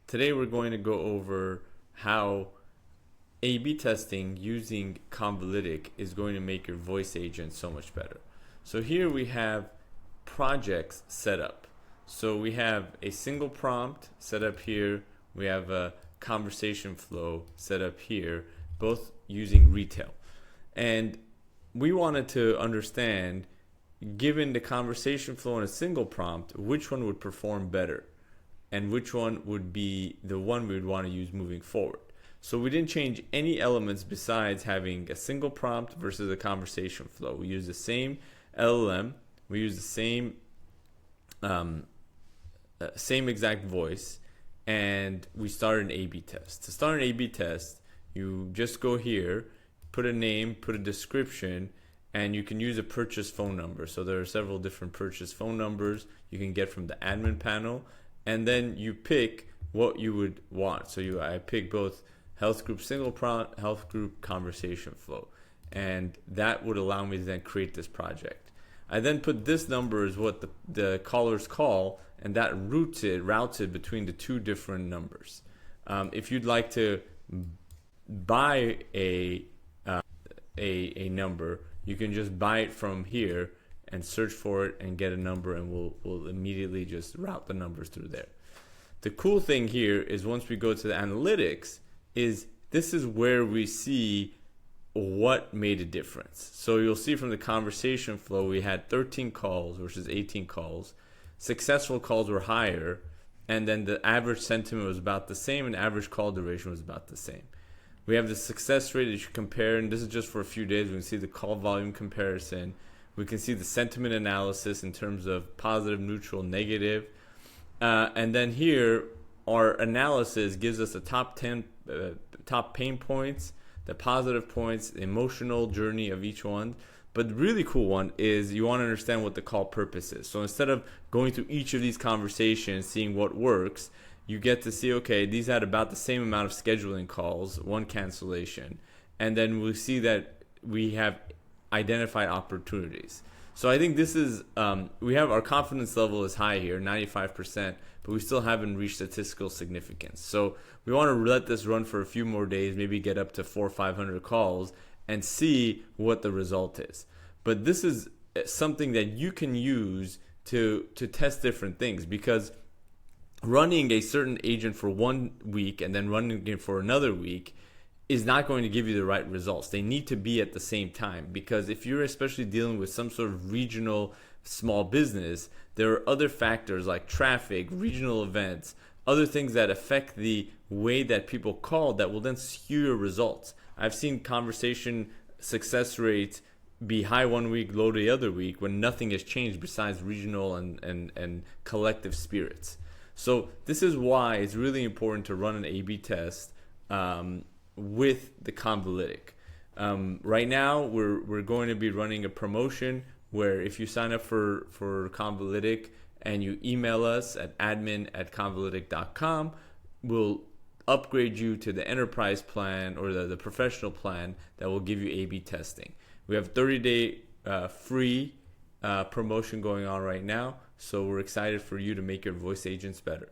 Today we're going to go over how A/B testing using Convolytic is going to make your voice agent so much better. So here we have projects set up. So we have a single prompt set up here. We have a conversation flow set up here, both using retail. And we wanted to understand, given the conversation flow in a single prompt, which one would perform better and which one would be the one we would want to use moving forward. So we didn't change any elements besides having a single prompt versus a conversation flow. We use the same LLM, we use the same exact voice, and we start an A/B test. To start an A/B test, you just go here, put a name, put a description, and you can use a purchase phone number. So there are several different purchase phone numbers you can get from the admin panel, and then you pick what you would want. So I pick both health group single prompt, health group conversation flow, and that would allow me to then create this project. I then put this number as what the callers call, and that routes it between the two different numbers. If you'd like to buy a number, you can just buy it from here and search for it and get a number, and we'll immediately just route the numbers through there. The cool thing here is once we go to the analytics, this is where we see what made a difference. So you'll see from the conversation flow, we had 13 calls versus 18 calls. Successful calls were higher, and then the average sentiment was about the same, and average call duration was about the same. We have the success rate that you compare, and this is just for a few days. We can see the call volume comparison. We can see the sentiment analysis in terms of positive, neutral, negative. And then here, our analysis gives us the top pain points, the positive points, the emotional journey of each one. But the really cool one is you want to understand what the call purpose is. So instead of going through each of these conversations, seeing what works, you get to see, okay, these had about the same amount of scheduling calls, one cancellation. And then we see that we have identified opportunities. So I think this is, we have our confidence level is high here, 95%, but we still haven't reached statistical significance. So we want to let this run for a few more days, maybe get up to 400 or 500 calls and see what the result is. But this is something that you can use to test different things, because running a certain agent for 1 week and then running it for another week is not going to give you the right results. They need to be at the same time, because if you're especially dealing with some sort of regional small business, there are other factors like traffic, regional events, other things that affect the way that people call that will then skew your results. I've seen conversation success rates be high 1 week, low the other week, when nothing has changed besides regional and collective spirits. So this is why it's really important to run an A/B test with the Convolytic. Right now, we're going to be running a promotion where if you sign up for Convolytic and you email us at admin@convolytic.com, we'll upgrade you to the enterprise plan or the professional plan that will give you A/B testing. We have 30-day free promotion going on right now, so we're excited for you to make your voice agents better.